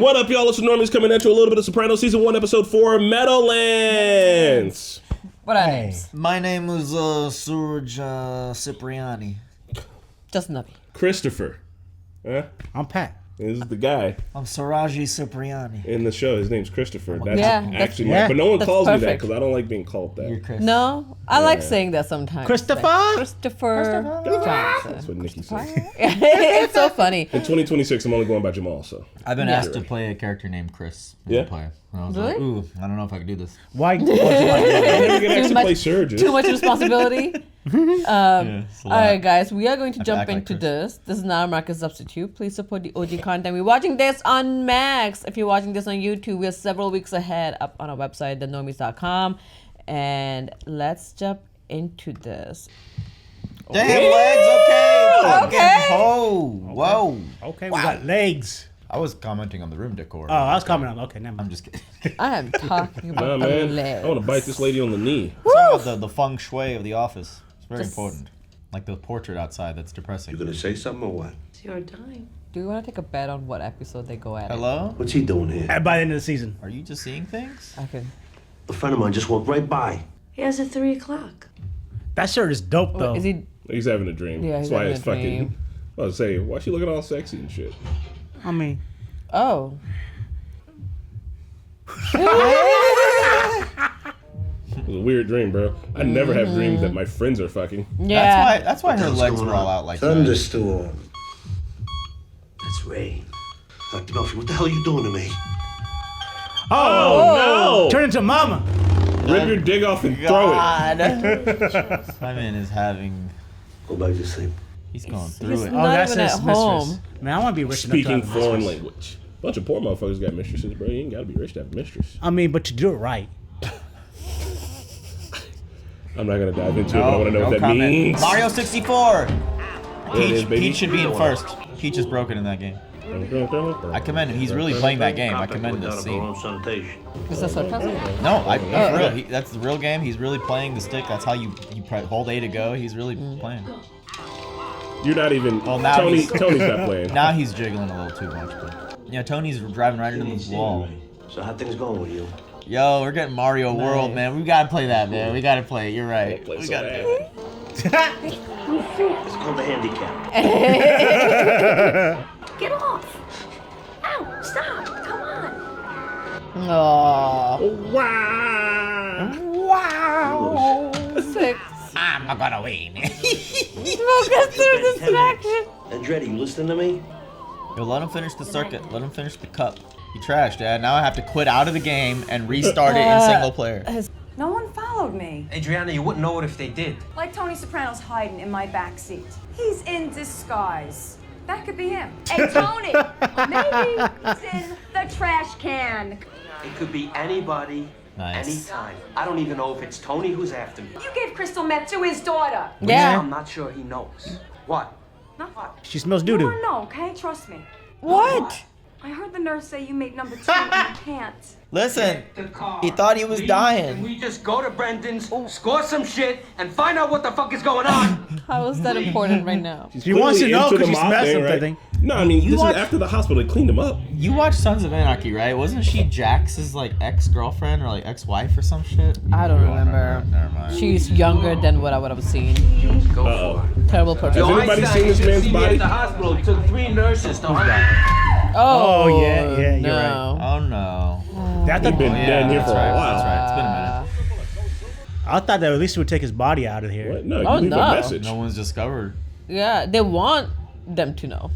What up, y'all? It's Normies coming at you. A little bit of Sopranos season 1, episode 4, Meadowlands. What are names? My name is Suraj Cipriani. Just Navi. Christopher. I'm Pat. This is the guy I'm Saraji Cipriani. in the show. His name's Christopher. That's Yeah, actually that's- my, but no one that's calls me that perfect. because I don't like being called that. You're Chris. No, I like saying that sometimes. Christopher? Like, Christopher That's Johnson. what Nikki says. It's so funny. In 2026, I'm only going by Jamal, so. I've been asked to play a character named Chris. Yeah? Play. And I was Really? like, ooh, I don't know if I can do this. Why? I never get asked to much- play Surges. Too much responsibility. It's a All lot. right, guys, we are going to jump act like into Chris. this. This is not a market substitute. Please support the OG content. We're watching this on Max. If you're watching this on YouTube, we're several weeks ahead up on our website, thenormies.com. And let's jump into this. Damn legs, okay. Okay. Oh, whoa. Okay, we got legs. I was commenting on the room decor. Oh, I was coming on. Okay, never I'm mind. just kidding. I am talking Nah, about the man. legs. I want to bite this lady on the knee. Talk about the feng shui of the office. It's very Just- important. Like the portrait outside that's depressing. You gonna say something or what? It's your time. Do you want to take a bet on what episode they go at? Hello? What's he doing here? By the end of the season. Are you just seeing things? I can. A friend of mine just walked right by. He has at 3 o'clock. That shirt is dope, though. Is he? He's having a dream. Yeah, he's That's why having it's a fucking. dream. I was say, why is she looking all sexy and shit? I mean, Oh. It was a weird dream, bro. I never have dreams that my friends are fucking. Yeah. That's why her What's legs going were all on? out like that. Thunderstorm. It's rain. Dr. Murphy, what the hell are you doing to me? Oh, turn into mama. no! Rip your dig off and throw it. God. Simon is having. Go back to sleep. He's going through He's it. not that's even his at mistress. home. Man, I want to be rich Speaking enough to have a foreign mistress. language. Bunch of poor motherfuckers got mistresses, bro. You ain't gotta be rich to have a mistress. I mean, but you do it right. I'm not gonna dive into it, but I wanna know what that comment. means. Mario 64. There it is, baby. Peach should be in first. Peach is broken in that game. I commend him. He's really playing that game. I commend this scene. Is that sarcasm? No, that's real. That's the real game. He's really playing the stick. That's how you hold A to go. He's really playing. You're not even. Well, now Tony's he's- not playing. Now he's jiggling a little too much. But yeah, Tony's driving right into the wall. So how things going with you? Yo, we're getting Mario World, man. We gotta play that, man. We gotta play it. You're right. Play We so gotta bad. do it. It's called the handicap. Get off! Ow! Stop! Come on! Oh. Wow! Six. I'm not gonna win. Focus through distraction. Andretti, you listening to me? Yo, let him finish the circuit. Let him finish the cup. He trashed, Dad. Now I have to quit out of the game and restart it in single player. No one followed me. Adriana, you wouldn't know it if they did. Like Tony Soprano's hiding in my back seat. He's in disguise. That could be him. Hey, Tony! Maybe he's in the trash can. It could be anybody, Nice. anytime. I don't even know if it's Tony who's after me. You gave crystal meth to his daughter. Yeah. I'm not sure he knows. What? Not what? She smells You doo-doo. wanna know, okay? Trust me. What? I heard the nurse say you made number 2 and you can't. Listen, The car. he thought he was Can dying. we just go to Brendan's, score some shit, and find out what the fuck is going on? How is that important right now? She wants to know because she smells something. No, I mean, this watch- is after the hospital. They cleaned him up. You watched Sons of Anarchy, right? Wasn't she Jax's like ex-girlfriend or like ex-wife or some shit? I don't remember. Never mind. She's younger than what I would have seen. Go Uh-oh. for it. Terrible portrait. Has anybody seen this man's body? At the hospital. It took 3 nurses to Oh, yeah, yeah, you're right. no. Oh no. That He's been down here that's for right. a while. That's right. It's been a minute. I thought that at least he would take his body out of here. What? No, you Oh, leave no. a message. No one's discovered. Yeah, they want them to know.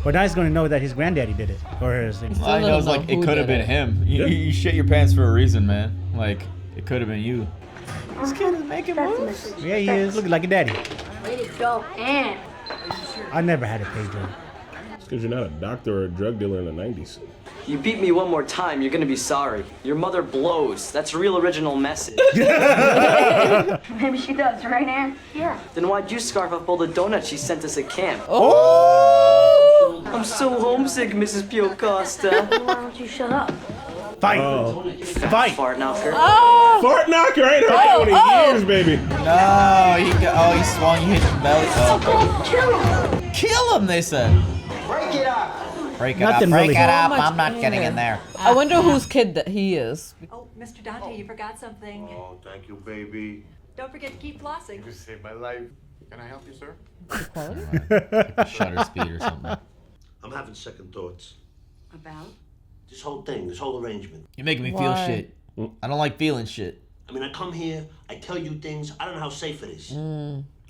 But now he's going to know that his granddaddy did it. Or his thing. All I know is don't like know it who could have did been it. him. You shit your pants for a reason, man. Like it could have been you. This kid is making moves. Yeah, he is. Looking like a daddy. Way to go, Ann! I never had a pager. It's because you're not a doctor or a drug dealer in the 90s. You beat me one more time, you're gonna be sorry. Your mother blows. That's a real original message. Maybe she does, right, Ann? Yeah. Then why'd you scarf up all the donuts she sent us at camp? Oh! I'm so homesick, Mrs. Piocosta. Why don't you shut up? Fight! Fight! Fart knocker. Oh! Fart knocker, I ain't heard that one in years, baby. No, he swung. He hit the belly. Oh, Kill him! kill him! They said. Break it up. Break it Nothing up. Break really it up. much I'm not getting anger. in there. I wonder whose kid that he is. Oh, Mr. Dante, you forgot something. Oh, thank you, baby. Don't forget to keep flossing. You saved my life. Can I help you, sir? Shutter speed or something. I'm having second thoughts. About? This whole thing, this whole arrangement. You're making me feel Why? shit. I don't like feeling shit. I mean, I come here, I tell you things, I don't know how safe it is.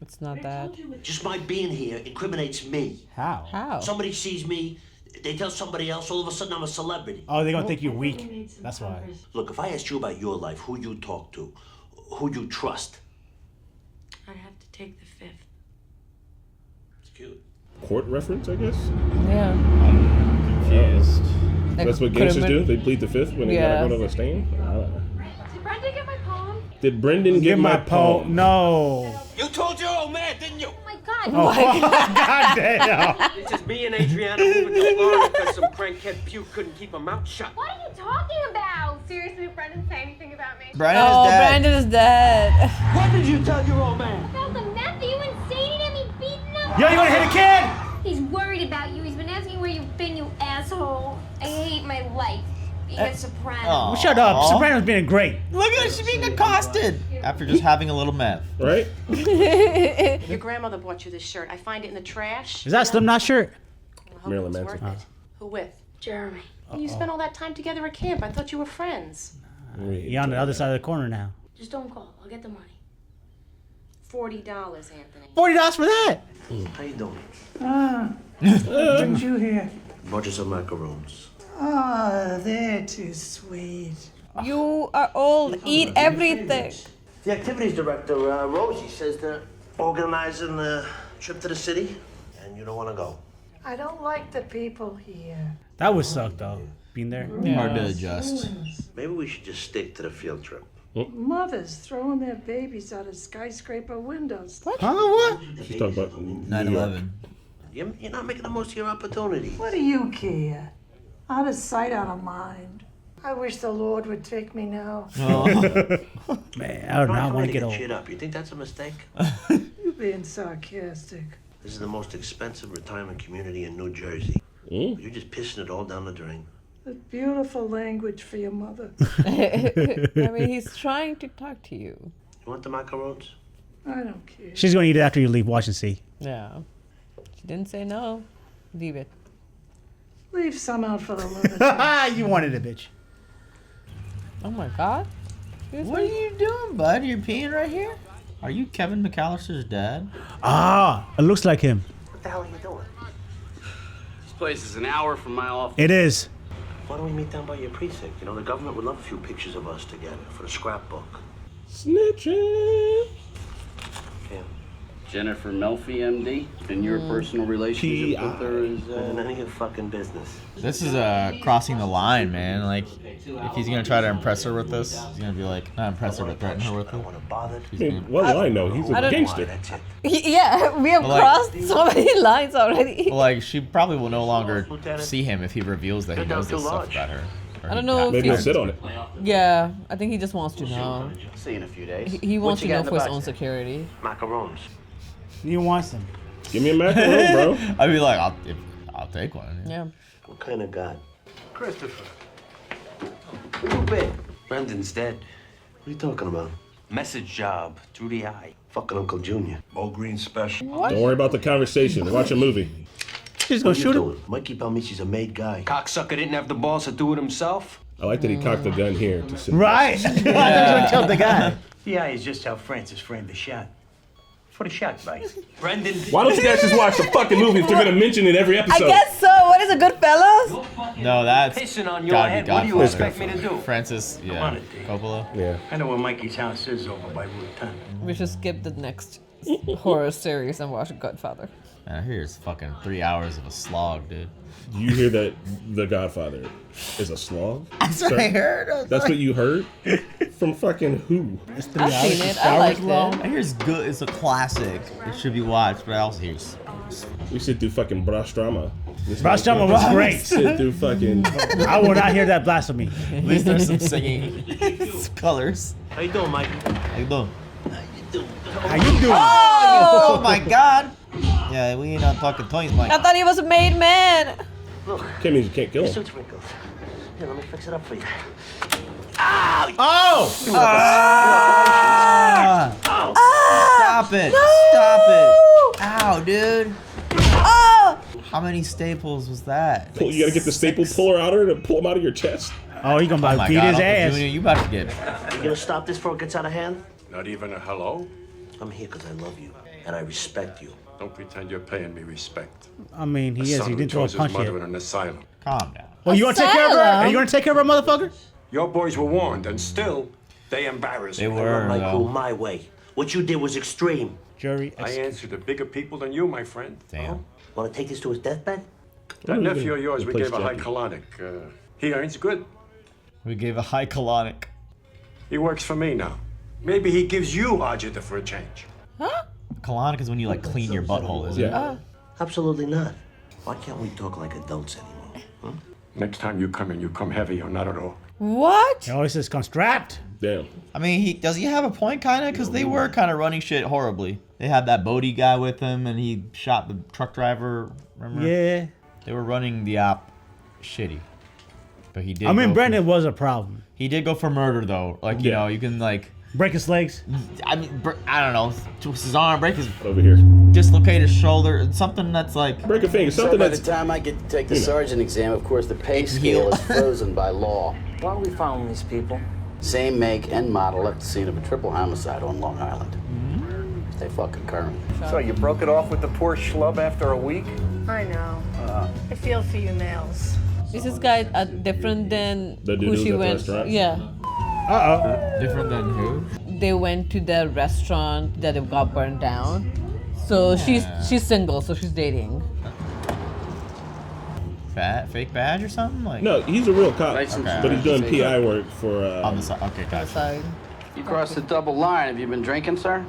It's not that. Just my being here incriminates me. How? How? Somebody sees me, they tell somebody else, all of a sudden I'm a celebrity. Oh, they're gonna think you're weak. That's why. Look, if I asked you about your life, who you talk to, who you trust. I'd have to take the fifth. It's cute. Court reference, I guess. Yeah. Confused. Like, That's what could've gangsters been- do. They plead the fifth when they Yeah. gotta go to the stand. Did Brenda get my poem? Did Brendan get my poem? No. You told your old man, didn't you? Oh my god. God damn. It's just me and Adriana moving to Florida because some crankhead puke couldn't keep her mouth shut. What are you talking about? Seriously, did Brendan say anything about me? Brandon Oh, is dead. Brandon is dead. What did you tell your old man? About the meth that you instated him, he beating him. Yo, you gonna hit a kid? He's worried about you. He's been asking where you've been, you asshole. I hate my life. Being a soprano. Aw. Shut up. Sopranos being great. Look at her, she's being accosted after just having a little meth. Right? Your grandmother bought you this shirt. I find it in the trash. Is that Slipknot shirt? I hope Marilyn it was Manson. worth it. Who with? Jeremy. You spent all that time together at camp. I thought you were friends. You're on the other side of the corner now. Just don't call. I'll get the money. $40, Anthony. $40 for that. How you doing? Brings you here. Bought you some macaroons. Oh, they're too sweet. You are old. Eat everything. The activities director, Rosie, says they're organizing a trip to the city, and you don't want to go. I don't like the people here. That would suck though. Being there. Hard to adjust. Maybe we should just stick to the field trip. Mothers throwing their babies out of skyscraper windows. Huh? What? She's talking about 9/11. You're not making the most of your opportunity. What do you care? Out of sight, out of mind. I wish the Lord would take me now. Man, I don't know. I want to get old. Shit up. You think that's a mistake? You're being sarcastic. This is the most expensive retirement community in New Jersey. You're just pissing it all down the drain. That's beautiful language for your mother. I mean, he's trying to talk to you. You want the macarons? I don't care. She's gonna eat it after you leave. Watch and see. Yeah. She didn't say no. Leave it. Leave some out for the lunatic. You wanted it, bitch. Oh my god. What are you doing, bud? You're peeing right here? Are you Kevin McAllister's dad? Ah, it looks like him. What the hell are you doing? This place is an hour from my office. It is. Why don't we meet down by your precinct? You know, the government would love a few pictures of us together for the scrapbook. Snitching. Yeah. Jennifer Melfi, MD, and your personal relationship with her is. None of your fucking business. This is crossing the line, man. Like, if he's gonna try to impress her with this, he's gonna be like, not impress her, but threaten her with I don't it. want to bother. I mean, what do I know? He's a gangster. That's it. Yeah, we have But, like- crossed so many lines already. But, like, she probably will no longer see him if he reveals that he knows this stuff about her. Or I don't he know if Maybe he'll he's- sit on it. Yeah, I think he just wants to know. See you in a few days. He wants to you got know in the for his box own there? security. Macarons. You want some? Give me a macaron, bro. I'd be like, I'll take one. Yeah. What kind of god? Christopher. Where you been? Brendan's dead. What are you talking about? Message job through the eye. Fucking Uncle Junior. All green special. Don't worry about the conversation. Watch a movie. She's gonna shoot him. Doing? Mikey Palmici's a made guy. Cocksucker didn't have the balls to do it himself. I like that he cocked the gun here to sit. Right. I thought you were gonna kill the guy. The eye is just how Francis framed the shot. For the shot bite. Brendan. Why don't you guys just watch the fucking movie if they're gonna mention it every I episode? guess so. What is it, Goodfellas? No, that's Pissing on your gotta head. be What do you Godfather. expect me to do? Francis, on yeah, it, Dave. Coppola. Yeah. I know where Mikey's house is over by Route 10. We should skip the next horror series and watch Godfather. Man, I hear it's fucking 3 hours of a slog, dude. Do you hear that The Godfather is a slog? That's what I heard. That's what you heard? From fucking who? I've seen it. I liked it. I hear it's good. It's a classic. It should be watched, but I also hear it's We sit through fucking Brastrama. Brastrama was great. Sit through fucking. I will not hear that blasphemy. at least there's some singing colors. How you doing, Mikey? How you doing? How you doing? Oh my god! Yeah, we ain't on talking toys, Mike. I thought he was a made man. Look. Can't mean you can't kill Your him. suit's wrinkled. Here, let me fix it up for you. Oh! Stop it! No! Stop it! Ow, dude! Oh! How many staples was that? Pull, you gotta get the staple puller out of it and pull him out of your chest. Oh, he gonna Oh my beat God, his Uncle ass. Junior, you about to get. You gonna stop this before it gets out of hand? Not even a hello? I'm here because I love you and I respect you. Don't pretend you're paying me respect. I mean, he A is. son He who didn't throw a chose his punch mother yet. in an asylum. Calm down. Well, you want to take care of her? Are you gonna take care of her, motherfucker? Your boys were warned, and still, they embarrassed They me. were. I run my crew my way. What you did was extreme. Jury. I answer to bigger people than you, my friend. Damn. Want to take this to his deathbed? That Ooh, nephew of yours, we replace gave a high Jackie. colonic. He earns good. We gave a high colonic. He works for me now. Maybe he gives you agita for a change. Colonic is when you like clean your butthole, isn't Yeah. it? Absolutely not. Why can't we talk like adults anymore? Huh? Next time you come in, you come heavy or not at all. What? He always says, "Come strapped." Damn. I mean, does he have a point, kind of? Because they were kind of running shit horribly. They had that Bodie guy with him, and he shot the truck driver. Remember? Yeah. They were running the op shitty. But he did. I mean, go Brendan for, was a problem. he did go for murder though. Like you Yeah. know, you can like. Break his legs. I mean, I don't know. Twist his arm, break his, Over here. dislocate his shoulder. Something that's like. Break a finger. So Something by that's. the time I get to take the sergeant exam, of course, the pay It's scale healed. is frozen by law. Why are we following these people? Same make and model left the scene of a triple homicide on Long Island. Stay fucking current. So you broke it off with the poor schlub after a week? I know. I feel for you males. This is guys are different than The dude who who she was at the went. restaurant? Yeah. Different than who? They went to the restaurant that they got burned down. So she's single, so she's dating. Fake badge or something? Like. No, he's a real cop, Okay. but he's doing PI work for. On the side. Okay, gotcha. Side. You crossed the double line. Have you been drinking, sir?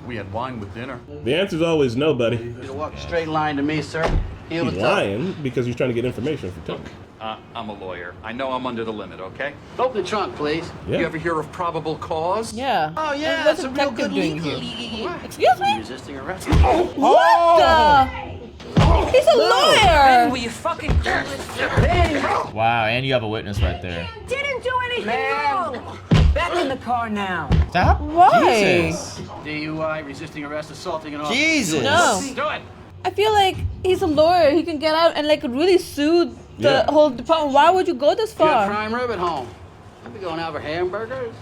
We had wine with dinner. The answer's always no, buddy. You walk a straight line to me, sir. Heel He's to toe. lying because he's trying to get information from Tony. I'm a lawyer. I know I'm under the limit, okay? Open the trunk, please. Yeah. You ever hear of probable cause? Yeah. Oh, yeah, And that's what's a real detective good doing legal. here? Excuse me? Resisting arrest. What the? He's a lawyer. Will you fucking clueless? Wow, and you have a witness right there. Didn't do anything wrong. Back in the car now. Stop. Why? Jesus. DUI, resisting arrest, assaulting an officer. Jesus. No. Do it. I feel like he's a lawyer. He can get out and like really sue the Yeah. whole department. Why would you go this Got far? prime rib at home. I'll be going out for hamburgers.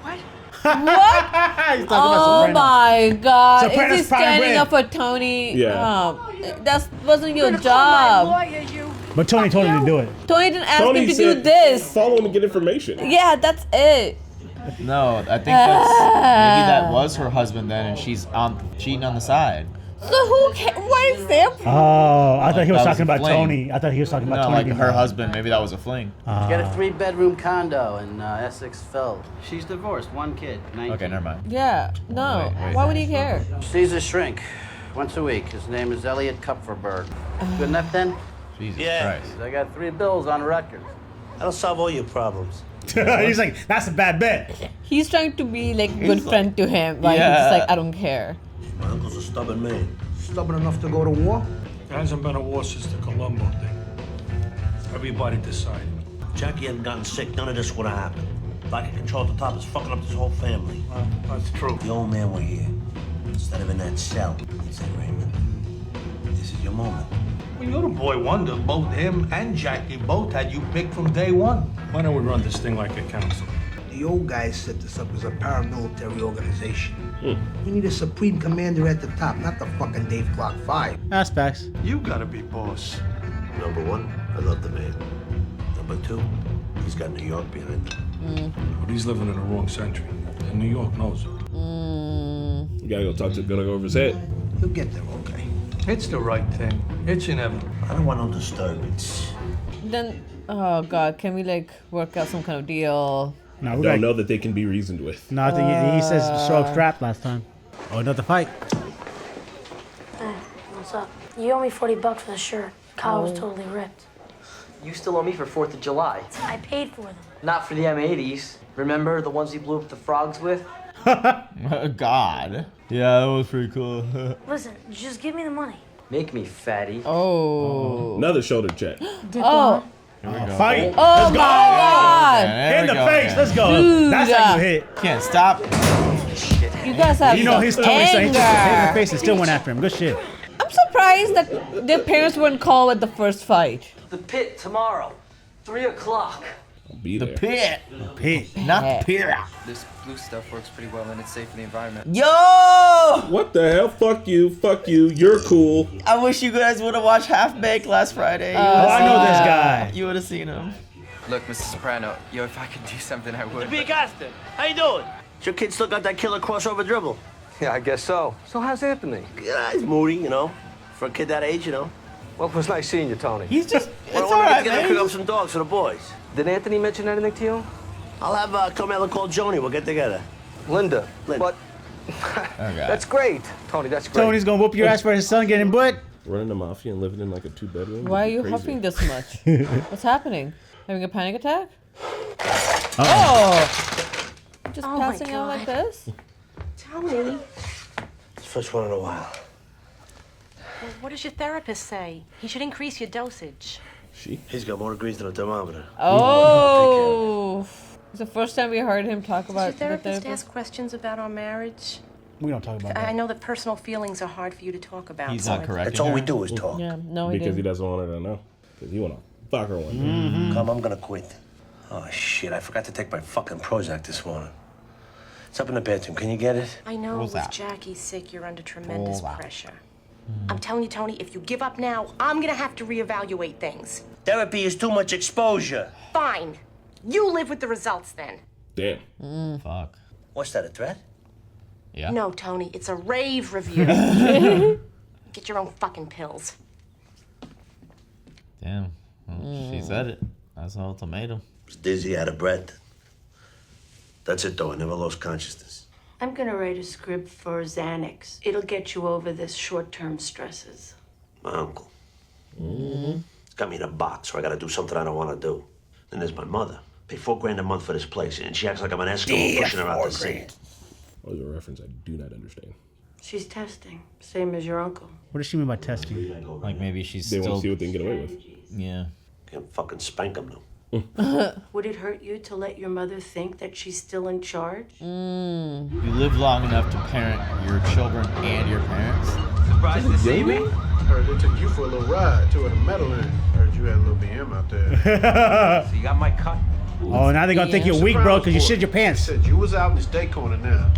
What? He's talking about Oh Sopranos. my God! Sopranos Is he prime standing rib. up for Tony? Yeah. That wasn't your My job. lawyer, you. But Tony told him to do it. Tony didn't ask Tony him to said, do this. Follow him and get information. Yeah, that's it. No, I think that's maybe that was her husband then, and she's cheating on the side. So who cares? What is their problem? Oh, I thought he was That was talking a about fling. Tony. I thought he was talking about No, Tony. like being her wrong. husband. Maybe that was a fling. Got a 3-bedroom condo in Essex Phil. She's divorced, 1 kid, 19. Okay, never mind. Yeah, no. Wait. Why would he care? Sees a shrink once a week. His name is Elliot Kupferberg. Good enough then? Jesus Yeah. Christ. I got 3 bills on record. That'll solve all your problems. He's like, that's a bad bet. He's trying to be like good friend to him. Like he's Yeah. just like I don't care. My uncle's a stubborn man. Stubborn enough to go to war? There hasn't been a war since the Colombo thing. Everybody decided. Jackie hadn't gotten sick, none of this would have happened. Lack of control at the top is fucking up this whole family. That's true. The old man were here. Instead of in that cell, he'd say, Raymond, this is your moment. Well, you're the boy wonder. Both him and Jackie both had you picked from day one. Why don't we run this thing like a council? The old guys set this up as a paramilitary organization. We need a supreme commander at the top, not the fucking Dave Clark 5. That's facts. You gotta be boss. Number one, I love the man. Number two, he's got New York behind him. But he's living in the wrong century, and New York knows it. You gotta go talk to. Gotta go over his head. He'll get there, okay? It's the right thing. It's inevitable. I don't want no disturbance. Then oh God, can we like work out some kind of deal? No, I we don't got. know that they can be reasoned with. No, I think he says show up strapped last time. Oh, another fight. Hey, what's up? You owe me $40 for the shirt. Collar was totally ripped. You still owe me for 4th of July. I paid for them. Not for the M80s. Remember the ones you blew up the frogs with? God. Yeah, that was pretty cool. Listen, just give me the money. Make me fatty. Oh. Another shoulder check. Oh. Fight. Oh Let's my go. God. There In we the go, face. man. Let's go. Dude. That's how you hit. Can't stop. You guys have You know he's Tony, so he anger. just hit in the face and still went after him. Good shit. I'm surprised that their parents weren't called at the first fight. The pit tomorrow, 3 o'clock. I'll be there. Pit. Pete. Not pit. This blue stuff works pretty well and it's safe for the environment. Yo! What the hell? Fuck you. Fuck you. You're cool. I wish you guys would have watched Half Baked last Friday. I know this guy. You would have seen him. Look, Mr. Soprano, yo, if I could do something, I would. Be Gangster. How you doing? Your kid still got that killer crossover dribble? Yeah, I guess so. So how's Anthony? Yeah, he's moody, you know. For a kid that age, you know. Well, it was nice seeing you, Tony. He's just. It's When all we right, get together, man. cook up some dogs for the boys. Did Anthony mention anything to you? I'll have Carmela call Joni. We'll get together. Linda. Linda. But that's great, Tony. That's great. Tony's gonna whoop your ass for his son getting butt. Running the Mafia and living in like a 2-bedroom. Why are you Crazy. huffing this much? What's happening? Having a panic attack? Oh! Just Oh my passing out like God. this? Tony, It's the first one in a while. well, what does your therapist say? He should increase your dosage. He's got more degrees than a thermometer. Oh! It's the first time we heard him talk Does about your the therapist therapist. ask questions about our marriage? We don't talk about I that. know that personal feelings are hard for you to talk about. He's so not correct. That's all we do is talk. Yeah, no, he Because he didn't. doesn't want her to know. Because he want to fuck her one day. Mm-hmm. Come, I'm gonna quit. Oh, shit, I forgot to take my fucking Prozac this morning. It's up in the bathroom. Can you get it? I know What's with that? Jackie's sick, you're under tremendous Prozac. pressure. I'm telling you, Tony, if you give up now, I'm gonna have to reevaluate things. Therapy is too much exposure. Fine. You live with the results then. Damn. Fuck. What's that, a threat? Yeah. No, Tony, it's a rave review. Get your own fucking pills. Damn. Well, she said it. That's an ultimatum. I was dizzy, out of breath. That's it, though. I never lost consciousness. I'm gonna write a script for Xanax. It'll get you over this short-term stresses. My uncle. He's got me in a box, so I gotta do something I don't want to do. Then there's my mother. Pay $4,000 a month for this place, and she acts like I'm an Eskimo pushing her out to sea. That was a reference I do not understand. She's testing, same as your uncle. What does she mean by testing? Like maybe she's They still. want to see what they can get away with. Yeah. Can't fucking spank him, though. Would it hurt you to let your mother think that she's still in charge? You live long enough to parent your children and your parents. Surprised to see me? Heard they took you for a little ride to the Meadowlands. Heard you had a little BM out there. So you got my cut? Oh, now they're gonna think you're weak, bro, because you shit your pants. Said you was out in this day corner now.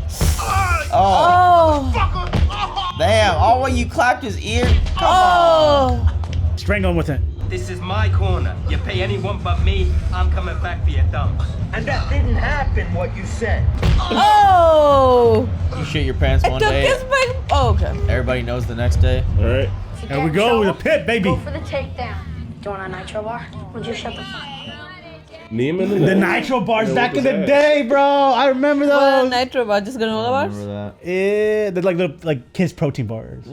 Oh. Damn. Oh, when you clapped his ear. Come on. Strangle him with it. This is my corner. You pay anyone but me, I'm coming back for your thumbs. And that didn't happen, what you said. Oh! You shit your pants one day. Oh, okay. Everybody knows the next day. All right. There we go with the pit, baby. Go for the takedown. Do you want a nitro bar? Would you shut the fuck up? Neiman and The nitro bars Yeah, back what in was the that? day, bro. I remember Well, those. nitro bar, just granola bars? Remember that? Yeah, they're like little like kids protein bars.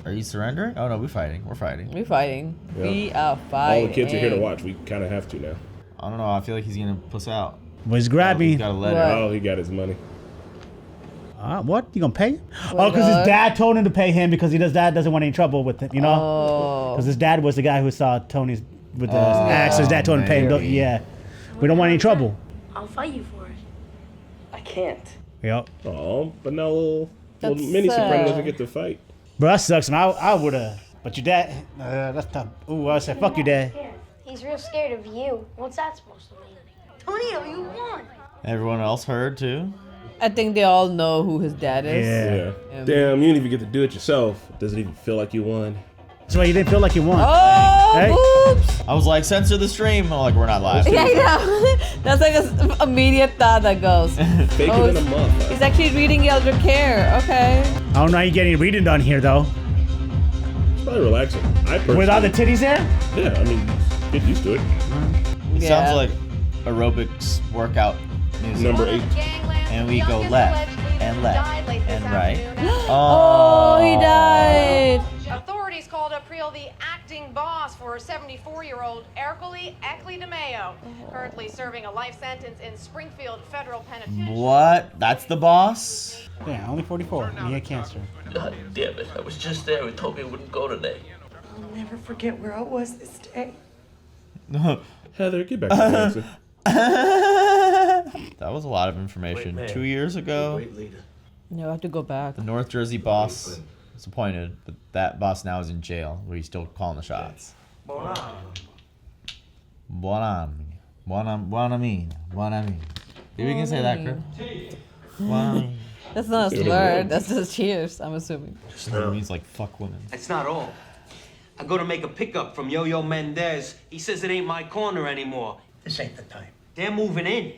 Are you surrendering? Oh no, we're fighting. We're fighting. We're fighting. Yeah. We are fighting. All the kids are here to watch. We kind of have to now. I don't know. I feel like he's gonna puss out. Was grab me. He's got a letter. What? Oh, he got his money. What? You gonna pay? Oh, because his dad told him to pay him because his dad doesn't want any trouble with it, you know? Oh. Because his dad was the guy who saw Tony's with the axe. So his dad told him to pay him. maybe. Yeah. We don't want any trouble. I'll fight you for it. I can't. Yep. Oh, but now little That's, mini Soprano doesn't get to fight. Bro, that sucks, man. I would have. But your dad, that's tough. Ooh, I said, fuck your dad. He's real scared of you. What's that supposed to mean? Tony, you won. Everyone else heard too. I think they all know who his dad is. Yeah. Damn, you didn't even get to do it yourself. Doesn't even feel like you won. That's why you didn't feel like you won. Oh, Hey. oops. I was like, censor the stream. I'm like, we're not live. Yeah, I know. That's like an immediate thought that goes. Fake Oh, it in a month. He's actually reading Elder Care. Okay. I don't know how you getting reading done here, though. It's probably relaxing. I personally, With all the titties there? Yeah, I mean, get used to it. It Yeah. sounds like aerobics workout music. Number 8. And we go left and left and right. Oh, he died. Authorities called up reveal the acting boss for 74-year-old Ercole Eckley DeMeo, currently serving a life sentence in Springfield Federal Penitentiary. What? That's the boss? Yeah, only 44. He had cancer. God damn it. I was just there. He told me he wouldn't go today. I'll never forget where I was this day. Heather, get back to the answer. That was a lot of information. Great man. 2 years ago, Great leader. No, I have to go back. the North Jersey boss was appointed, but that boss now is in jail, where he's still calling the shots. Buonami. Maybe we can say that, Kurt. Buonami. That's not a slur. That's just cheers, I'm assuming. It means like fuck women. That's not all. I go to make a pickup from Yo-Yo Mendez. He says it ain't my corner anymore. This ain't the time. They're moving in.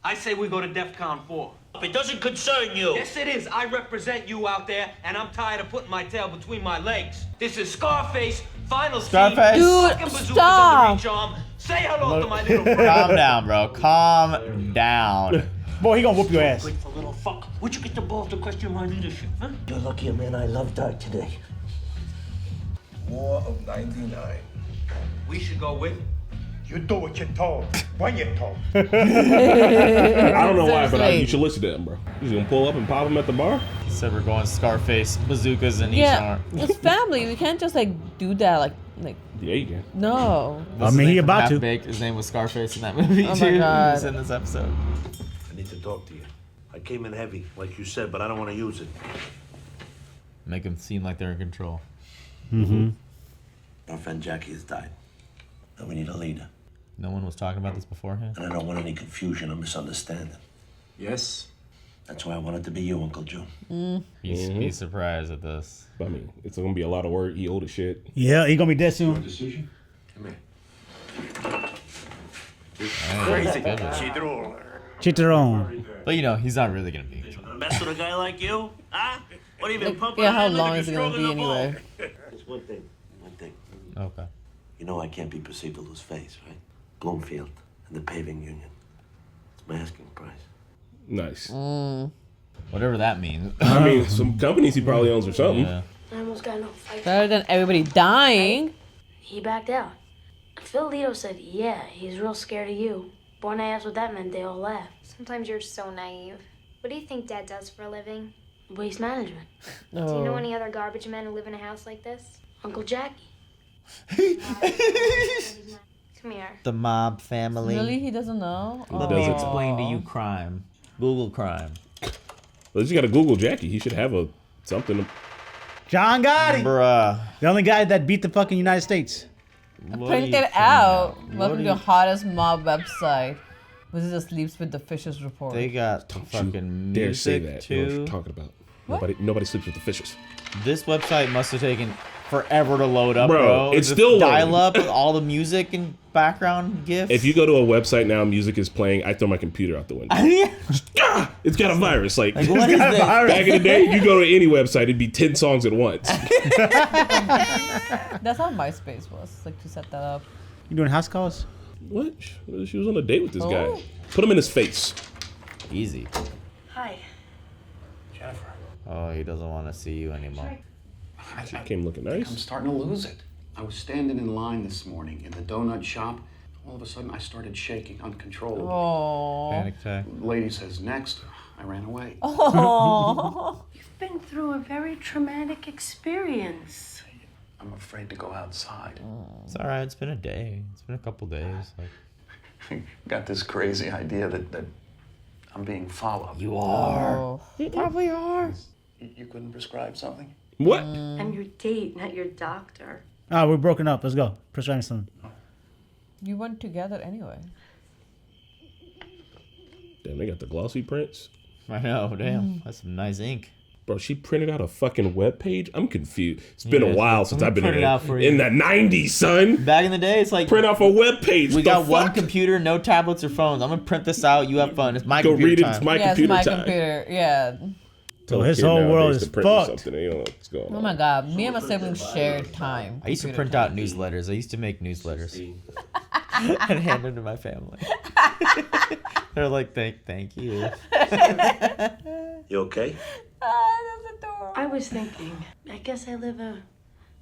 I say we go to DEFCON 4. It doesn't concern you. Yes, it is. I represent you out there, and I'm tired of putting my tail between my legs. This is Scarface, final Scarface. scene. Dude, Fucking bazookas stop. under each arm. Say hello to my little friend. Calm down, bro. Calm down. Boy, he gonna whoop your ass. Grateful little fuck. Where'd you get the balls to question my leadership, huh? You're lucky a man I love died today. War of 99. We should go with. You do what you're told, when you're told. I don't know why, but you should listen to him, bro. He's gonna pull up and pop him at the bar. He said we're going Scarface, bazookas in each Yeah, arm. it's family. We can't just like do that. Like Yeah, you can. no. What's his name from Half-Baked? His name was Scarface in that movie Oh my too. He God. was in this episode. I need to talk to you. I came in heavy, like you said, but I don't want to use it. Make them seem like they're in control. Mm-hmm. Our friend Jackie has died. And we need a leader. No one was talking about this beforehand. And I don't want any confusion or misunderstanding. Yes? That's why I want it to be you, Uncle Joe. Be surprised at this. I mean, it's gonna be a lot of work. He old as shit. Yeah, he gonna be dead soon. Decision? Come here. Crazy. Chitterone. But you know, he's not really gonna be in control. Gonna mess with a guy like you? Huh? What have you been pumping? Yeah, how iron like long you're is it gonna stroking be the ball? anyway? There's one thing. Okay. You know I can't be perceived to lose face, right? Bloomfield and the paving union. It's my asking price. Nice. Whatever that means. I mean, some companies he probably owns or something. Yeah. I almost got no fight. Better than everybody dying. He backed out. Phil Lito said, yeah, he's real scared of you. When I asked what that meant, they all laughed. Sometimes you're so naive. What do you think Dad does for a living? Waste management. Do you know any other garbage men who live in a house like this? Uncle Jackie. Come here. The mob family. Really, he doesn't know. Let me explain to you crime. Google crime. Well, you gotta Google Jackie. He should have a something. John Gotti. Bruh. The only guy that beat the fucking United States. Print it out. Welcome to the hottest mob website. Visitor sleeps with the Fishers report. They got the fucking Dare say music that? You know what too. you're talking about. What? Nobody sleeps with the fishes. This website must have taken forever to load up, Bro, bro. it's Just still dial loading. up with all the music and background gifs. If you go to a website now, music is playing. I throw my computer out the window. It's got a virus. Like, what it's is got a this? virus. Back in the day, you go to any website, it'd be 10 songs at once. That's how MySpace was, like to set that up. You doing house calls? What? She was on a date with this Oh. guy. Put him in his face. Easy. Hi. Jennifer. Oh, he doesn't want to see you anymore. She came looking I'm nice. starting to lose it. I was standing in line this morning in the donut shop. All of a sudden, I started shaking uncontrollably. Oh. Panic attack. The lady says, next. I ran away. Oh. You've been through a very traumatic experience. I'm afraid to go outside. It's all right. It's been a day. It's been a couple days. Like, Got this crazy idea that I'm being followed. you are. Oh. You probably are. You couldn't prescribe something? What? I'm your date, not your doctor. Ah, we're broken up. Let's go. Prescribe something. You went together anyway. Damn, they got the glossy prints. I know. Damn. That's some nice ink. Bro, she printed out a fucking web page. I'm confused. It's been a while since I'm I've been print it out for you. in the 90s, son. Back in the day, it's like Print off a web page. we The got one fuck? computer, no tablets or phones. I'm gonna print this out. You have fun. It's my Go computer read it. time. It's my Yeah, it's computer my time. computer. Yeah. So Tell a his kid whole world nowadays is to print me fucked. something, they don't know what's going Oh on. my god, me and my siblings shared time. I used to print out newsletters. I used to make newsletters and hand them to my family. They're like, thank you. You okay? I was thinking, I guess I live a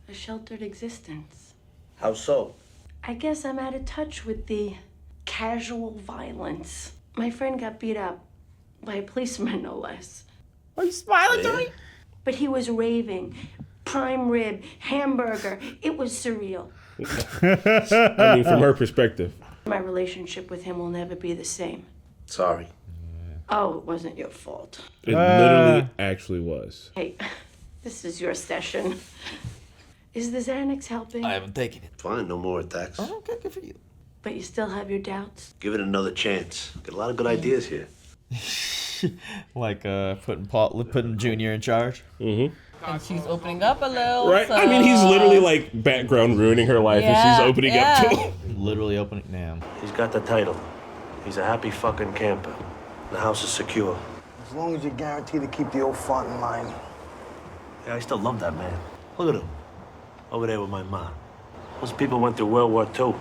a sheltered existence. How so? I guess I'm out of touch with the casual violence. My friend got beat up by a policeman, no less. Are you smiling, Tony? But he was raving. Prime rib, hamburger. It was surreal. I mean, from her perspective. My relationship with him will never be the same. Sorry. Oh, it wasn't your fault. It literally actually was. Hey, this is your session. Is the Xanax helping? I haven't taken it. Fine, no more attacks. Oh, okay, good for you. But you still have your doubts? Give it another chance. Got a lot of good ideas here. Like putting Junior in charge. Mm-hmm. And she's opening up a little. Right? So... I mean, he's literally like background ruining her life, and she's opening up to him. Literally opening. Damn. He's got the title. He's a happy fucking camper. The house is secure. As long as you're guaranteed to keep the old font in line. Yeah, I still love that man. Look at him. Over there with my ma. Those people went through World War II.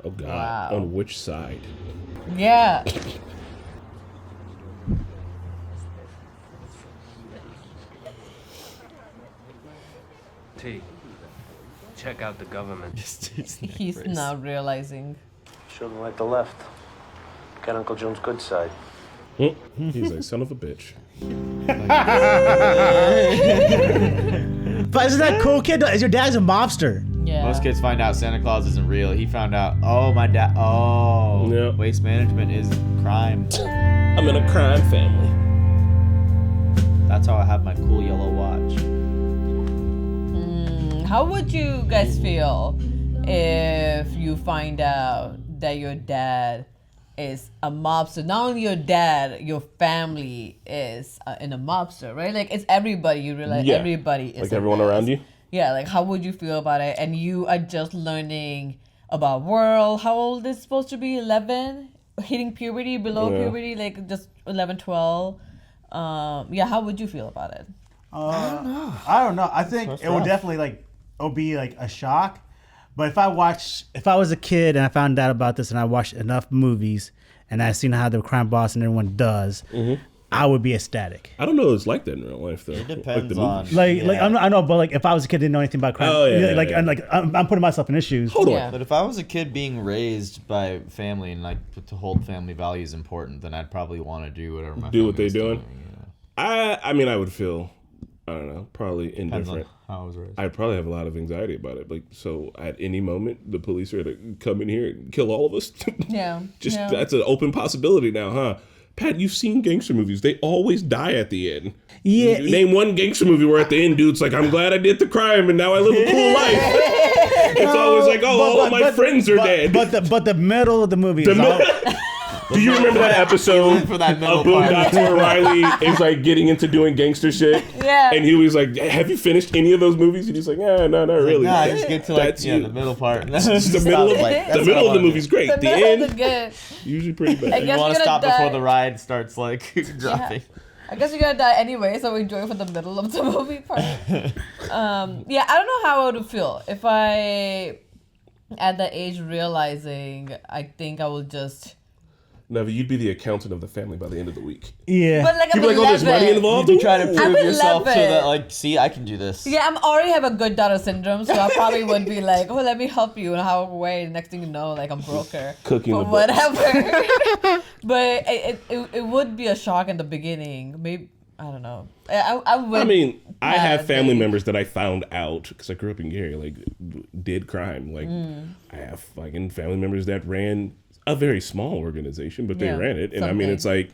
Oh, God. Wow. On which side? Yeah. T, check out the government. He's now realizing. Shouldn't like the left. Got Uncle Joe's good side. He's like, son of a bitch. But isn't that cool, kid? Is your dad's a mobster? Yeah. Most kids find out Santa Claus isn't real. He found out, oh, my dad, waste management is crime. I'm in a crime family. That's how I have my cool yellow watch. How would you guys feel if you find out that your dad is a mobster? Not only your dad, your family is in a mobster, right? Like, it's everybody. You realize everybody is. Like everyone around you? Yeah, like, how would you feel about it? And you are just learning about world. How old is it supposed to be? 11? Hitting puberty, below puberty, like just 11, 12. Yeah, how would you feel about it? I don't know. I think it would definitely be like a shock. But if I was a kid and I found out about this and I watched enough movies and I seen how the crime boss and everyone does, I would be ecstatic. I don't know if it's like that in real life though. It depends on I know, but like if I was a kid, didn't know anything about crime. I'm putting myself in his shoes. Hold on. But if I was a kid being raised by family and like to hold family values important, then I'd probably want to do whatever my what they're doing. Yeah. I mean, I would feel, I don't know, probably indifferent. How I was raised. I'd probably have a lot of anxiety about it. Like, so at any moment, the police are to come in here and kill all of us. That's an open possibility now, huh? Pat, you've seen gangster movies. They always die at the end. Yeah. Name one gangster movie where at the end, dude's like, I'm glad I did the crime and now I live a cool life. It's always like, all of my friends are dead. But the middle of the movie is Do you remember that episode for that of Boondocks where Riley is like getting into doing gangster shit? Yeah. And he was like, have you finished any of those movies? And he's like, no, not really. Nah, just get to the middle part. The middle of the movie's great. The end is good. Usually pretty bad. You want to stop before the ride starts like dropping. I guess you're gonna die anyway, so enjoy for the middle of the movie part. Yeah, I don't know how I would feel if I, at that age, realizing I think I will just. No, but you'd be the accountant of the family by the end of the week. Yeah. But like, you'd be like, oh, there's money involved? You'd be trying to prove I'm yourself so 11. that, like, see, I can do this. Yeah, I already have a good daughter syndrome, so I probably would be like, oh, let me help you in however way. The next thing you know, like, I'm broker. Cooking the whatever. But it would be a shock in the beginning. Maybe, I don't know. I mean, I have family members that I found out, because I grew up in Gary, like, did crime. Like, I have fucking family members that ran a very small organization, but they ran it, and I mean, it's like,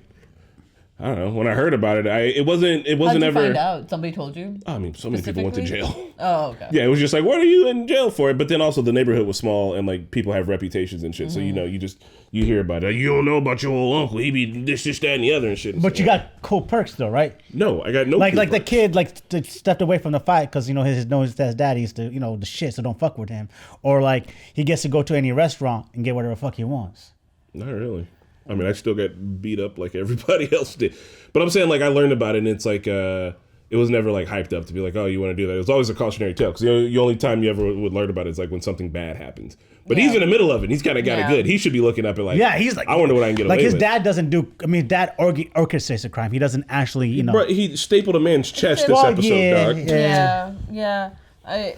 I don't know. When I heard about it, it wasn't How'd you ever. Find out? Somebody told you? I mean, so many people went to jail. Oh, okay. Yeah, it was just like, what are you in jail for? But then also the neighborhood was small, and like people have reputations and shit. So you hear about it. You don't know about your old uncle. He be this, that, and the other and shit. But you got cool perks though, right? No, I got no. Like cool the perks. kid stepped away from the fight because his daddy used to the shit, so don't fuck with him. Or like he gets to go to any restaurant and get whatever the fuck he wants. Not really. I mean, I still got beat up like everybody else did. But I'm saying, like, I learned about it, and it's like, it was never, like, hyped up to be like, oh, you want to do that. It was always a cautionary tale, because the only time you ever would learn about it is, like, when something bad happens. But he's in the middle of it. He's kind of got it good. He should be looking up and, like, he's like, I wonder what I can get away with. Like, his with. dad doesn't do, dad orchestrates a crime. He doesn't actually, Bro, he stapled a man's chest this episode, dog. Yeah. I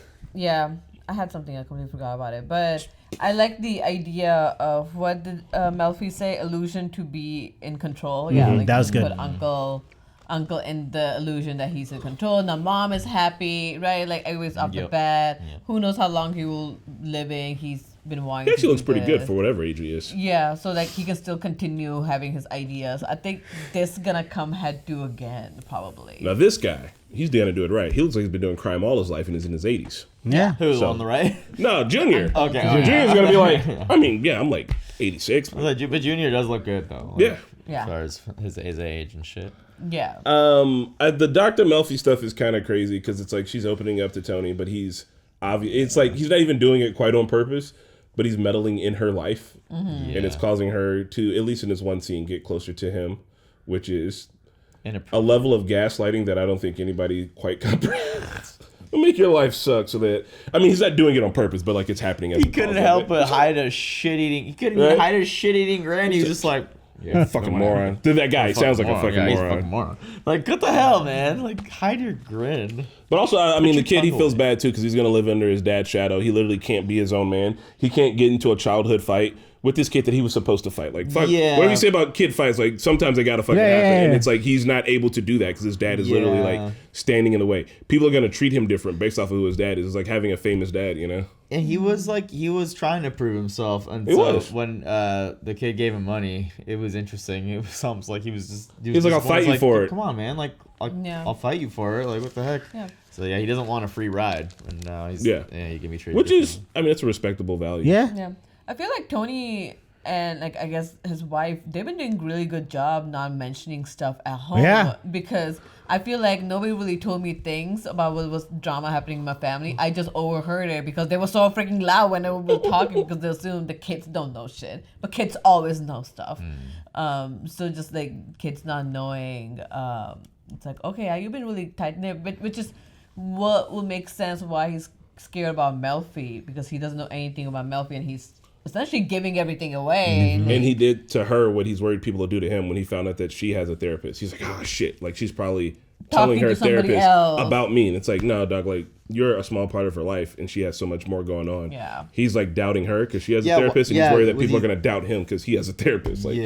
had something, I completely forgot about it, but I like the idea of what did Melfi say? Illusion to be in control. Yeah, like that was good. Put uncle in the illusion that he's in control. Now mom is happy, right? Like everybody's off the bat. Who knows how long he will living? He's been wanting. He actually to looks pretty good for whatever age he is. Yeah, so like he can still continue having his ideas. I think this gonna come head to again, probably. Now this guy, he's gonna do it right. He looks like he's been doing crime all his life and is in his 80s. Yeah. Who's on the right? No, Junior. Okay. Junior's gonna be like, I mean, yeah, I'm like 86. But Junior does look good though. Yeah. Yeah. As far as his age and shit. Yeah. The Dr. Melfi stuff is kind of crazy because it's like she's opening up to Tony, but he's obvious. It's like he's not even doing it quite on purpose, but he's meddling in her life, and it's causing her to, at least in this one scene, get closer to him, which is a level of gaslighting that I don't think anybody quite comprehends. It'll make your life suck so that, I mean, he's not doing it on purpose, but like it's happening. As He couldn't help but hide a shit-eating. He couldn't even hide a shit-eating grin. He was just like, yeah, fucking moron. Dude, that guy sounds like a fucking he's moron. fucking moron. Like, what the hell, man? Like, hide your grin. But also, I mean, the kid, he feels bad too because he's gonna live under his dad's shadow. He literally can't be his own man. He can't get into a childhood fight with this kid that he was supposed to fight. Like, fuck, whatever you say about kid fights, like sometimes they gotta fucking happen, and it's like he's not able to do that because his dad is literally like standing in the way. People are gonna treat him different based off of who his dad is. It's like having a famous dad, you know. And he was trying to prove himself. And so when the kid gave him money, it was interesting. It was almost like he was like, I'll fight you for it. Come on, man. Like, I'll fight you for it. Like, what the heck? Yeah. So yeah, he doesn't want a free ride, and now he can be treated. Which is, I mean, it's a respectable value. Yeah. I feel like Tony and like I guess his wife, they've been doing a really good job not mentioning stuff at home. Yeah. Because I feel like nobody really told me things about what was drama happening in my family. I just overheard it because they were so freaking loud when they were talking because they assume the kids don't know shit. But kids always know stuff. So just like kids not knowing, it's like, okay, you've been really tight-knit, but which is what will make sense why he's scared about Melfi, because he doesn't know anything about Melfi and he's essentially giving everything away. And he did to her what he's worried people will do to him when he found out that she has a therapist. He's like, oh shit, like she's probably telling her therapist about me. And it's like, no, dog, like you're a small part of her life and she has so much more going on. Yeah. He's like doubting her because she has a therapist, and he's worried that people are going to doubt him because he has a therapist. Like,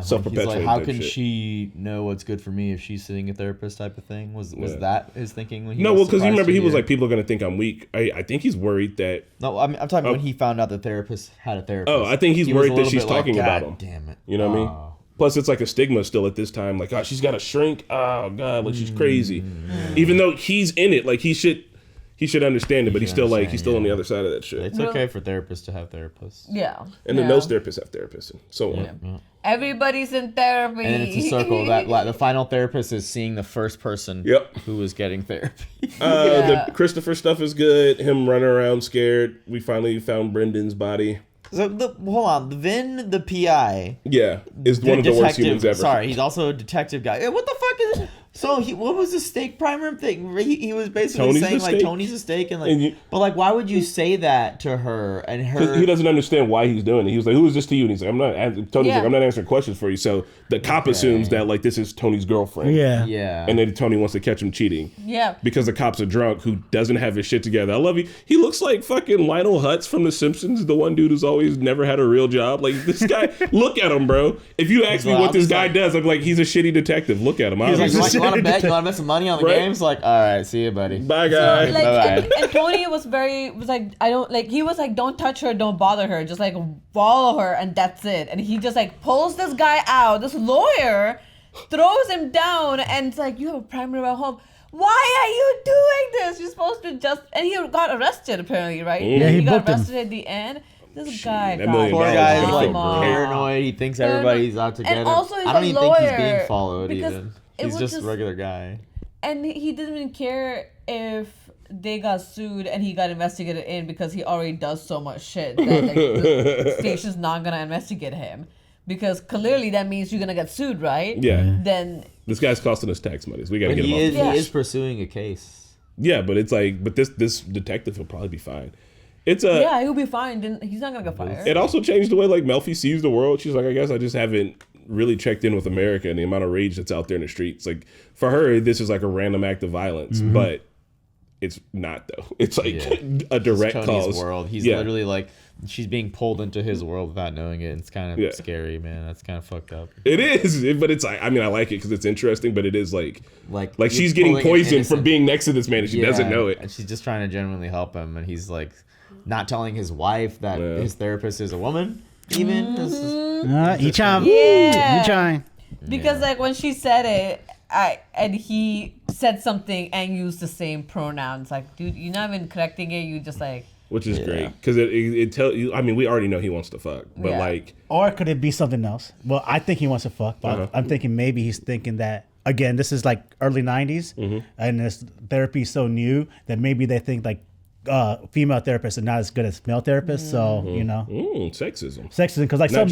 self-perpetuating. Like, how can she know what's good for me if she's seeing a therapist type of thing? Was that his thinking when he was because you remember he was like, people are going to think I'm weak. I think he's worried that. No, I'm talking about when he found out the therapist had a therapist. Oh, I think he's worried that she's talking about him. Damn it. You know what I mean? Plus, it's like a stigma still at this time. Like, oh, she's got a shrink. Oh, God, like she's crazy. Even though he's in it, like he should understand it, but he's still like, he's still on the other side of that shit. It's okay for therapists to have therapists. Yeah. And then those therapists have therapists and so on. Yeah. Everybody's in therapy. And then it's a circle. The final therapist is seeing the first person who was getting therapy. The Christopher stuff is good. Him running around scared. We finally found Brendan's body. So hold on, Vin, the PI. Yeah, is one of the worst humans ever. Sorry, he's also a detective guy. What the fuck is? So what was the steak primer thing? He was basically saying like Tony's a steak and like, but like why would you say that to her and her? He doesn't understand why he's doing it. He was like, "Who is this to you?" And he's like, "I'm not." Tony's like, "I'm not answering questions for you." So the cop assumes that like this is Tony's girlfriend. Yeah. And then Tony wants to catch him cheating. Yeah. Because the cop's a drunk who doesn't have his shit together. I love you. He looks like fucking Lionel Hutz from The Simpsons, the one dude who's always never had a real job. Like this guy, look at him, bro. If you ask me what this guy does, I'm like, he's a shitty detective. Look at him. He's like, you want to bet? You want to bet some money on the games? Like, all right, see you, buddy. Bye, guys. Like, and Tony was like, I don't like. He was like, don't touch her, don't bother her, just like follow her, and that's it. And he just like pulls this guy out, this lawyer, throws him down, and it's like, you have a primer at home. Why are you doing this? You're supposed to just. And he got arrested apparently, right? Yeah, he got arrested at the end. This guy, poor guy is like paranoid. He thinks everybody's out together. And also, I don't even think he's being followed even. He's just a regular guy. And he didn't even care if they got sued and he got investigated in because he already does so much shit that like, the station's not gonna investigate him. Because clearly that means you're gonna get sued, right? Yeah. Then this guy's costing us tax money. So we gotta get him off. He is pursuing a case. Yeah, but it's like, this detective will probably be fine. Yeah, he'll be fine. He's not gonna get fired. It also changed the way like Melfi sees the world. She's like, I guess I just haven't really checked in with America and the amount of rage that's out there in the streets. Like for her, this is like a random act of violence, but it's not though. It's like a direct cause. World. He's literally like she's being pulled into his world without knowing it. It's kind of scary, man. That's kind of fucked up. It is, but it's like I mean I like it because it's interesting, but it is like she's getting poisoned from being next to this man and she doesn't know it. And she's just trying to genuinely help him, and he's like not telling his wife that his therapist is a woman. Even you trying. Because like when she said it, and he said something and used the same pronouns. Like, dude, you're not even correcting it. You just like. Which is great because it tells you. I mean, we already know he wants to fuck, but like. Or could it be something else? Well, I think he wants to fuck, but I'm thinking maybe he's thinking that again. This is like early '90s, and this therapy is so new that maybe they think like. Female therapists are not as good as male therapists, so you know, sexism because like some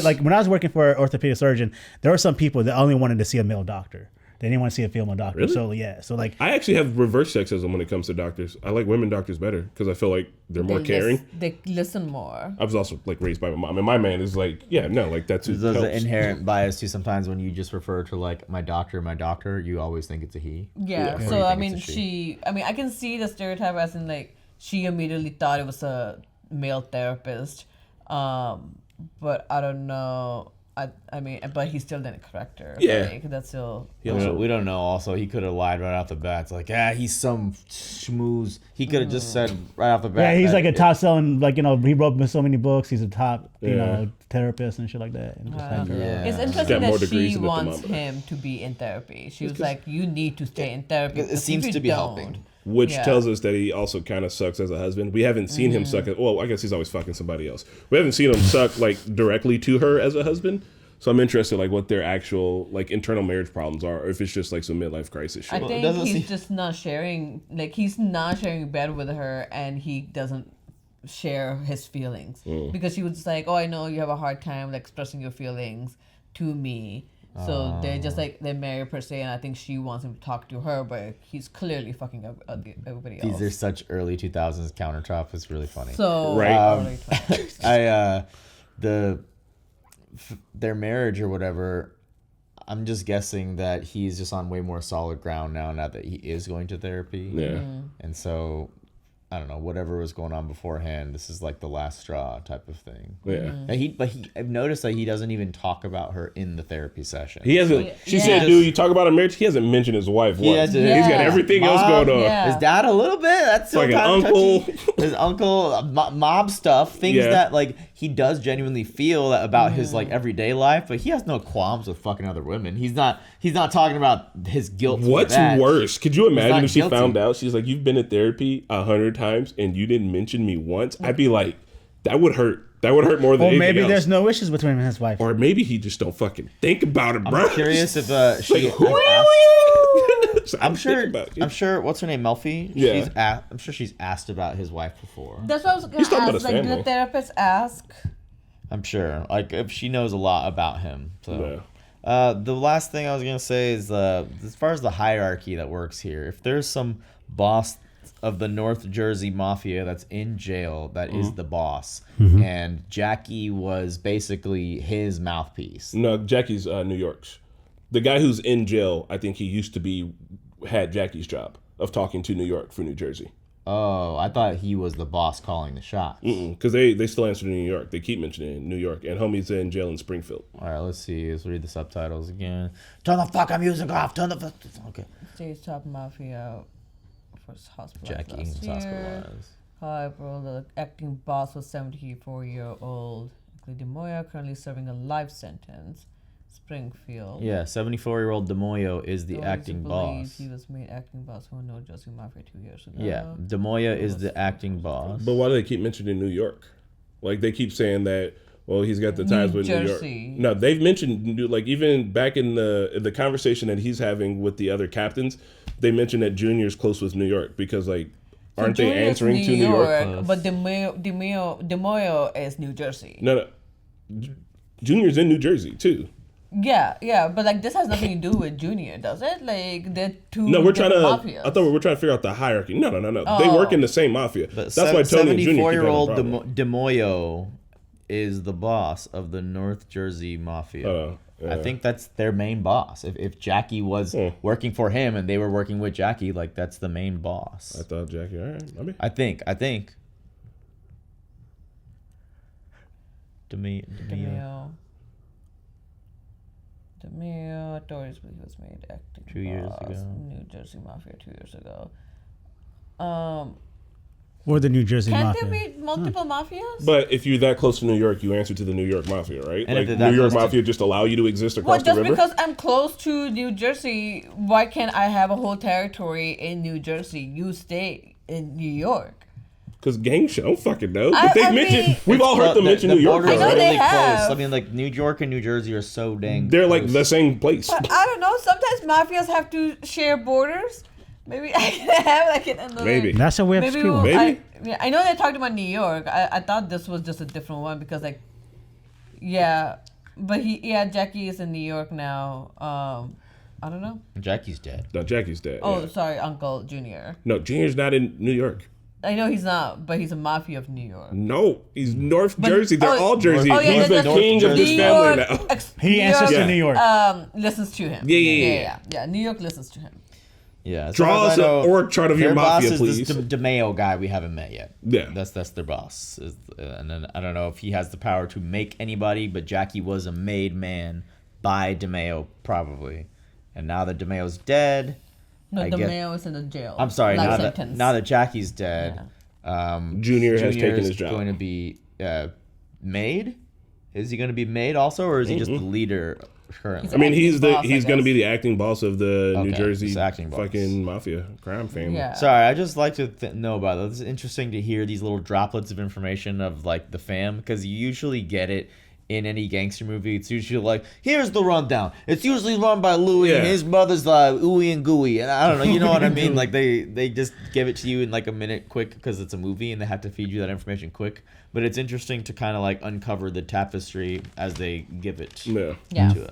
like when I was working for an orthopedic surgeon, there were some people that only wanted to see a male doctor. They didn't want to see a female doctor. Really? So like I actually have reverse sexism when it comes to doctors. I like women doctors better because I feel like they're more caring. They listen more. I was also like raised by my mom, and my man is like, that's who There's helps. an inherent bias too. Sometimes when you just refer to like my doctor, you always think it's a he. Yeah. So I mean, I can see the stereotype as in like she immediately thought it was a male therapist, but I don't know. I mean, but he still didn't correct her. Yeah, like, that's still. We don't know. Also, he could have lied right off the bat. It's like, he's some schmooze. He could have just said right off the bat. Yeah, he's like a top selling, like he wrote so many books. He's a top, therapist and shit like that. And just It's interesting that she wants him to be in therapy. She was like, "You need to stay in therapy." It seems to be helping. Which tells us that he also kind of sucks as a husband. We haven't seen him suck. Well, I guess he's always fucking somebody else. We haven't seen him suck like directly to her as a husband. So I'm interested, like, what their actual like internal marriage problems are, or if it's just like some midlife crisis shit. I think he's just not sharing. Like, he's not sharing bed with her, and he doesn't share his feelings because she was just like, "Oh, I know you have a hard time like expressing your feelings to me." So they're just like they're married per se, and I think she wants him to talk to her, but he's clearly fucking everybody else. These are such early 2000s countertop. It's really funny. So right, their marriage or whatever. I'm just guessing that he's just on way more solid ground now that he is going to therapy. Yeah, and so. I don't know, whatever was going on beforehand, this is like the last straw type of thing. Yeah. And I've noticed that he doesn't even talk about her in the therapy session. He hasn't. She said, "Dude, you talk about a marriage." He hasn't mentioned his wife once. He's got everything else going on. Yeah. His dad a little bit. That's like an uncle. His uncle, mob stuff, things that like he does genuinely feel about his like everyday life, but he has no qualms with fucking other women. He's not talking about his guilt. What's worse? Could you imagine if she found out? She's like, "You've been in therapy 100 times and you didn't mention me once." I'd be like, that would hurt. That would hurt more than anything maybe else. There's no issues between him and his wife. Or maybe he just don't fucking think about it, bro. I'm curious if she I'm sure what's her name, Melfi? Yeah. I'm sure she's asked about his wife before. That's what I was going to ask. Like, did the therapist ask? I'm sure. Like, if she knows a lot about him. So. Yeah. The last thing I was going to say is as far as the hierarchy that works here, if there's some boss of the North Jersey Mafia that's in jail that is the boss, and Jackie was basically his mouthpiece. No, Jackie's New York's. The guy who's in jail, I think he used to had Jackie's job of talking to New York for New Jersey. Oh, I thought he was the boss calling the shots. Because they still answer to New York. They keep mentioning New York, and homie's in jail in Springfield. All right, let's see. Let's read the subtitles again. Turn the fucking music off. Okay. State's top mafia was hospitalized Jackie was hospitalized. However, the acting boss was 74-year-old De Moya, currently serving a life sentence. Springfield. Yeah, 74-year-old De Moya is the acting boss. He was made acting boss for North Jersey Mafia 2 years ago. Yeah, De Moya is the acting boss. But why do they keep mentioning New York? Like, they keep saying that, well, he's got the ties with New York. No, they've mentioned, like, even back in the conversation that he's having with the other captains, they mentioned that Junior's close with New York because, like, aren't they answering to New York? But De Moya is New Jersey. No. Junior's in New Jersey, too. Yeah, but like this has nothing to do with Junior, does it? Like they're two. No, we're trying to. Mafias. I thought we were trying to figure out the hierarchy. No. They work in the same mafia. But that's why Tony and Junior. 74-year-old De Moya is the boss of the North Jersey Mafia. I think that's their main boss. If Jackie was working for him and they were working with Jackie, like that's the main boss. I thought Jackie. All right. I think. DeMeo. Authorities believe was made acting 2 years boss, ago. New Jersey Mafia 2 years ago. Or the New Jersey Can't Mafia. there be multiple mafias? But if you're that close to New York, you answer to the New York Mafia, right? And like if they're New that York close Mafia just allow you to exist across the Just river? because I'm close to New Jersey, why can't I have a whole territory in New Jersey? You stay in New York. Because gang shit, I don't fucking know. But we've all heard them mention New York. I know right? they have. I mean, like New York and New Jersey are so dang. They're like the same place. But I don't know. Sometimes mafias have to share borders. Maybe I can have like another. Maybe that's a way of speaking. Maybe. I know they talked about New York. I thought this was just a different one because but Jackie is in New York now. I don't know. Jackie's dead. No, Jackie's dead. Oh, sorry, Uncle Junior. No, Junior's not in New York. I know he's not, but he's a mafia of New York. No, he's North Jersey. They're all Jersey. He's the North king of this family now. He answers to New York. Listens to him. Yeah. New York listens to him. Yeah. Draw us an org chart of your mafia, please. This DeMeo guy we haven't met yet. Yeah. That's their boss. And then I don't know if he has the power to make anybody, but Jackie was a made man by DeMeo, probably. And now that DeMeo's dead. No, DeMeo is in the jail. I'm sorry, now that Jackie's dead, Junior has taken his job. Going to be made? Is he going to be made also, or is he just the leader currently? I mean, he's going to be the acting boss of the New Jersey fucking mafia crime family. Yeah. Sorry, I just like to know about it. It's interesting to hear these little droplets of information of like the fam, because you usually get it in any gangster movie. It's usually like, here's the rundown. It's usually run by Louis and his mother's ooey and gooey, and I don't know, you know what I mean? Like they just give it to you in like a minute quick because it's a movie and they have to feed you that information quick. But it's interesting to kind of like uncover the tapestry as they give it to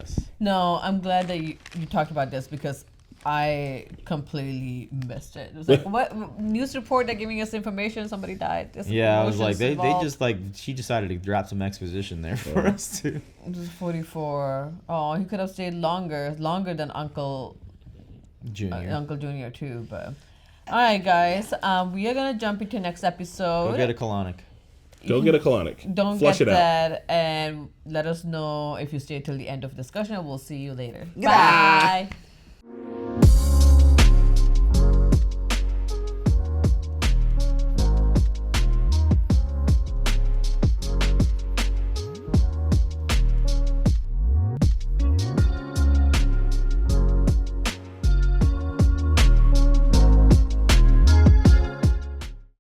us. No, I'm glad that you talked about this because I completely missed it. It was like, what news report that giving us information? Somebody died. I was like, they just like, she decided to drop some exposition there for us too. This is 44. Oh, he could have stayed longer than Uncle Junior too. But all right, guys, we are gonna jump into next episode. Go get a colonic. Get a colonic. Don't Flush get it that, out. and let us know if you stay till the end of the discussion. We'll see you later. Bye. Bye.